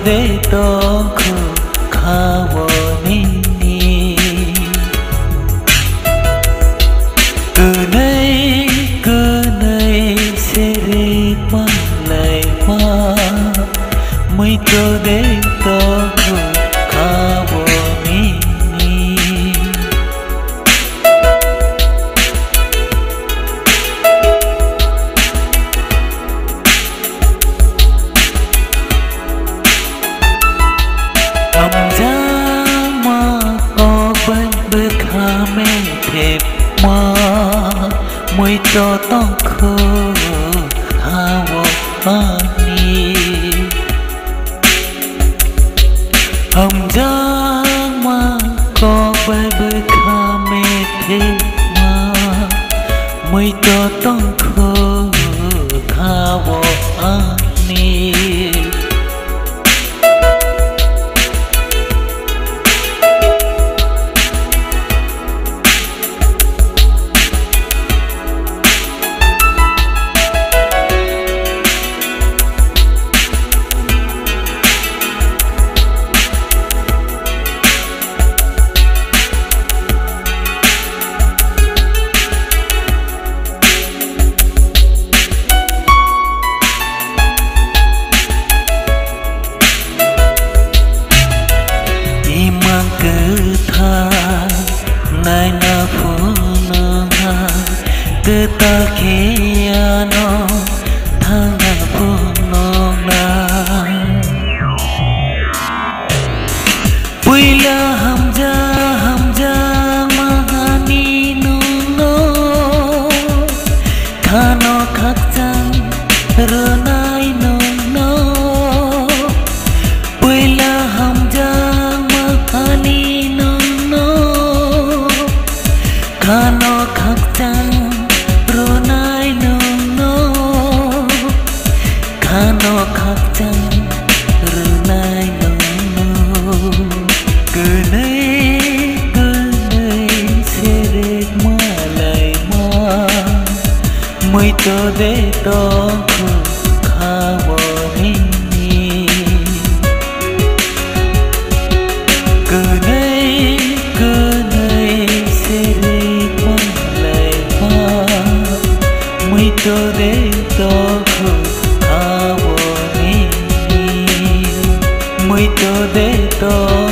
de to khu khawo ni cứ nay sẽ đi mà lại mà mới to de to khu khawo ni mẹ thẹp mà mới cho tao khô hawo ani hồng giang mà có bay bơi kha mẹ thẹp mà mới cho tao khô hawo ani nai na phu no ha ke ta kia no thang na phu no na puila hamja mahani no no khano khak chang ro nai no no puila hamja mahani khano khak chang ro nai no no khano khak chang ro nai no no cứ nay sẽ rét mà lại mà mới to de to khu khawo ni cứ nay sẽ to de to khu khawo ni muy to de to